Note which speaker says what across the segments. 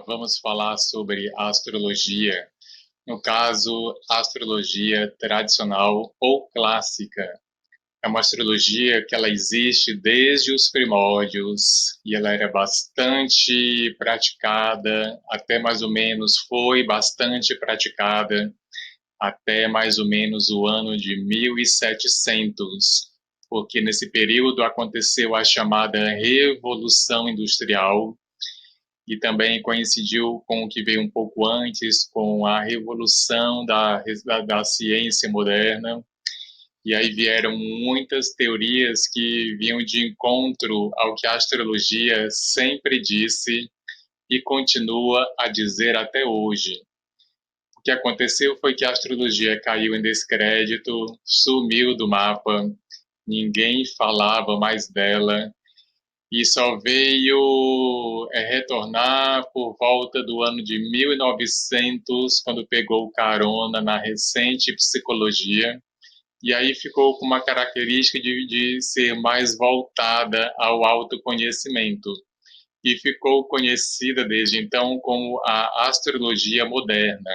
Speaker 1: Vamos falar sobre astrologia. No caso, astrologia tradicional ou clássica. É uma astrologia que ela existe desde os primórdios e ela era bastante praticada, até mais ou menos foi bastante praticada até mais ou menos o ano de 1700, porque nesse período aconteceu a chamada Revolução Industrial, e também coincidiu com o que veio um pouco antes, com a revolução da ciência moderna, e aí vieram muitas teorias que vinham de encontro ao que a astrologia sempre disse e continua a dizer até hoje. O que aconteceu foi que a astrologia caiu em descrédito, sumiu do mapa, ninguém falava mais dela, e só veio retornar por volta do ano de 1900, quando pegou carona na recente psicologia, e aí ficou com uma característica de ser mais voltada ao autoconhecimento, e ficou conhecida desde então como a astrologia moderna.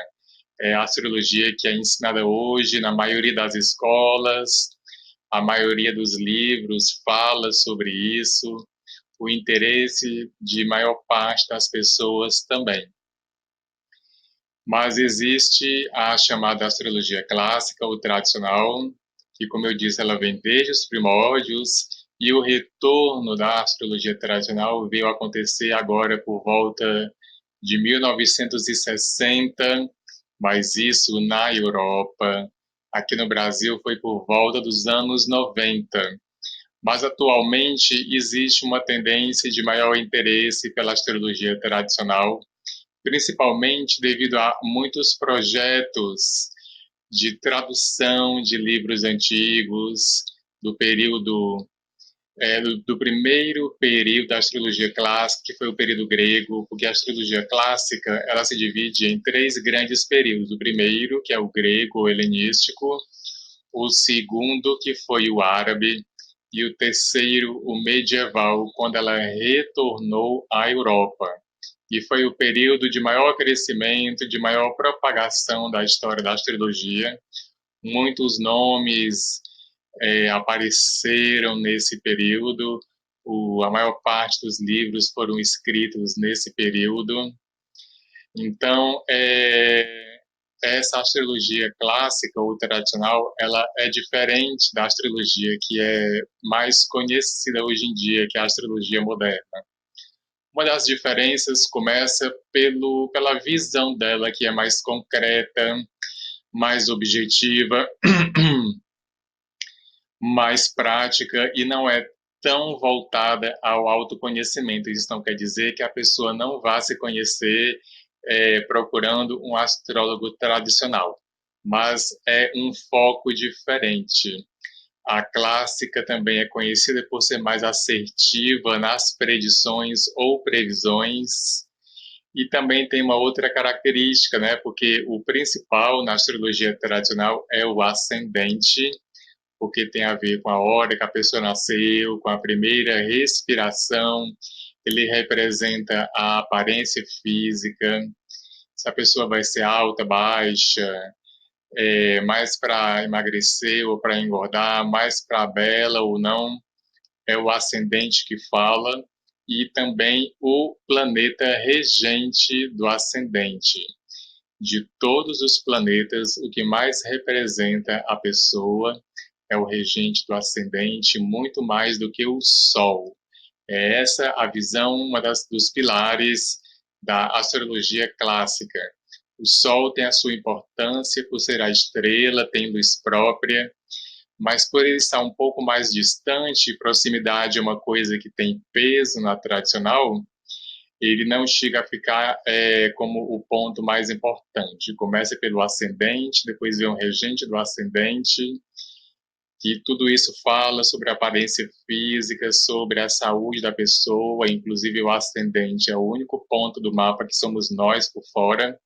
Speaker 1: É a astrologia que é ensinada hoje na maioria das escolas, a maioria dos livros fala sobre isso, o interesse de maior parte das pessoas também. Mas existe a chamada astrologia clássica ou tradicional, que, como eu disse, ela vem desde os primórdios, e o retorno da astrologia tradicional veio acontecer agora por volta de 1960, mas isso na Europa. Aqui no Brasil foi por volta dos anos 90. Mas atualmente existe uma tendência de maior interesse pela astrologia tradicional, principalmente devido a muitos projetos de tradução de livros antigos do período do primeiro período da astrologia clássica, que foi o período grego, porque a astrologia clássica ela se divide em três grandes períodos. O primeiro, que é o grego ou helenístico, o segundo, que foi o árabe, e o terceiro, o medieval, quando ela retornou à Europa. E foi o período de maior crescimento, de maior propagação da história da astrologia. Muitos nomes apareceram nesse período, a maior parte dos livros foram escritos nesse período. Então, essa astrologia clássica ou tradicional, ela é diferente da astrologia que é mais conhecida hoje em dia, que é a astrologia moderna. Uma das diferenças começa pela visão dela, que é mais concreta, mais objetiva, mais prática e não é tão voltada ao autoconhecimento. Isso não quer dizer que a pessoa não vá se conhecer procurando um astrólogo tradicional, mas é um foco diferente. A clássica também é conhecida por ser mais assertiva nas predições ou previsões. E também tem uma outra característica, né? Porque o principal na astrologia tradicional é o ascendente, porque tem a ver com a hora que a pessoa nasceu, com a primeira respiração. Ele representa a aparência física, se a pessoa vai ser alta, baixa, mais para emagrecer ou para engordar, mais para bela ou não, é o ascendente que fala, e também o planeta regente do ascendente. De todos os planetas, o que mais representa a pessoa é o regente do ascendente, muito mais do que o Sol. É essa a visão, dos pilares da astrologia clássica. O Sol tem a sua importância por ser a estrela, tem luz própria, mas por ele estar um pouco mais distante, proximidade é uma coisa que tem peso na tradicional, ele não chega a ficar como o ponto mais importante. Começa pelo ascendente, depois vem o regente do ascendente, que tudo isso fala sobre a aparência física, sobre a saúde da pessoa, inclusive o ascendente é o único ponto do mapa que somos nós por fora.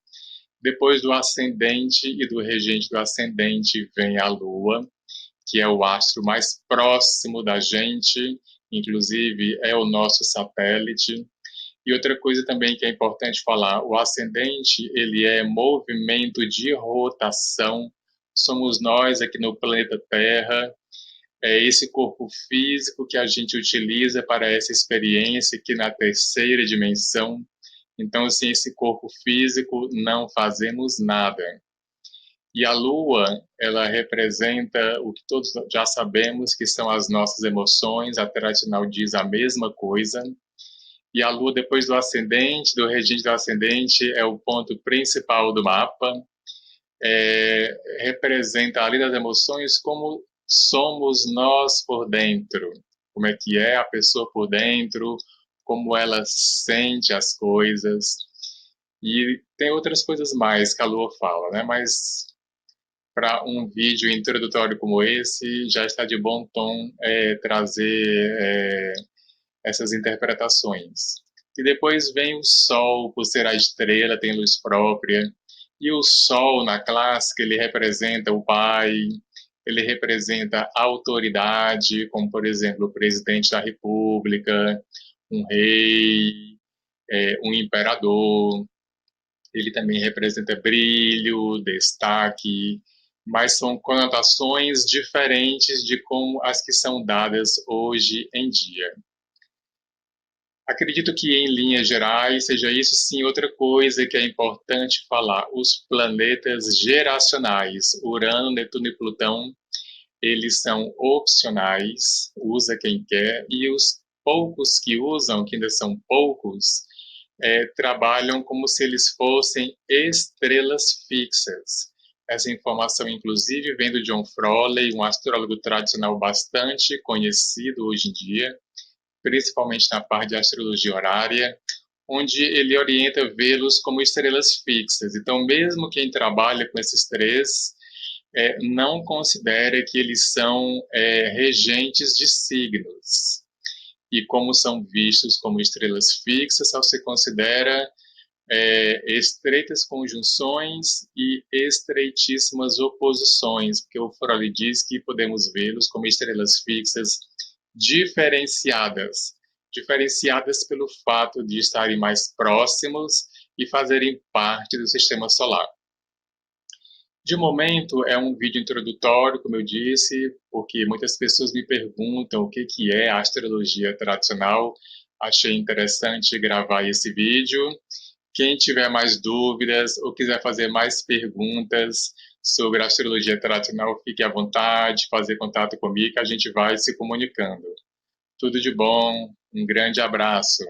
Speaker 1: Depois do ascendente e do regente do ascendente vem a Lua, que é o astro mais próximo da gente, inclusive é o nosso satélite. E outra coisa também que é importante falar, o ascendente, ele é movimento de rotação, somos nós aqui no planeta Terra, é esse corpo físico que a gente utiliza para essa experiência aqui na terceira dimensão. Então, sem esse corpo físico, não fazemos nada. E a Lua, ela representa o que todos já sabemos, que são as nossas emoções, a tradicional diz a mesma coisa. E a Lua, depois do ascendente, do regente do ascendente, é o ponto principal do mapa. Representa a lei das emoções, como somos nós por dentro, como é que é a pessoa por dentro, como ela sente as coisas. E tem outras coisas mais que a Lua fala, né? Mas para um vídeo introdutório como esse, já está de bom tom trazer essas interpretações. E depois vem o Sol, por ser a estrela, tem luz própria. E o Sol, na clássica, ele representa o pai, ele representa a autoridade, como, por exemplo, o presidente da República, um rei, um imperador. Ele também representa brilho, destaque, mas são conotações diferentes de como as que são dadas hoje em dia. Acredito que, em linhas gerais, seja isso sim outra coisa que é importante falar. Os planetas geracionais, Urano, Netuno e Plutão, eles são opcionais, usa quem quer, e os poucos que usam, que ainda são poucos, trabalham como se eles fossem estrelas fixas. Essa informação, inclusive, vem do John Frawley, um astrólogo tradicional bastante conhecido hoje em dia, principalmente na parte de astrologia horária, onde ele orienta vê-los como estrelas fixas. Então, mesmo quem trabalha com esses três, não considera que eles são regentes de signos. E como são vistos como estrelas fixas, só se considera estreitas conjunções e estreitíssimas oposições, porque o Freud diz que podemos vê-los como estrelas fixas diferenciadas pelo fato de estarem mais próximos e fazerem parte do sistema solar. De momento, é um vídeo introdutório, como eu disse, porque muitas pessoas me perguntam o que é a astrologia tradicional. Achei interessante gravar esse vídeo. Quem tiver mais dúvidas ou quiser fazer mais perguntas sobre a astrologia tradicional, fique à vontade, fazer contato comigo, que a gente vai se comunicando. Tudo de bom, um grande abraço.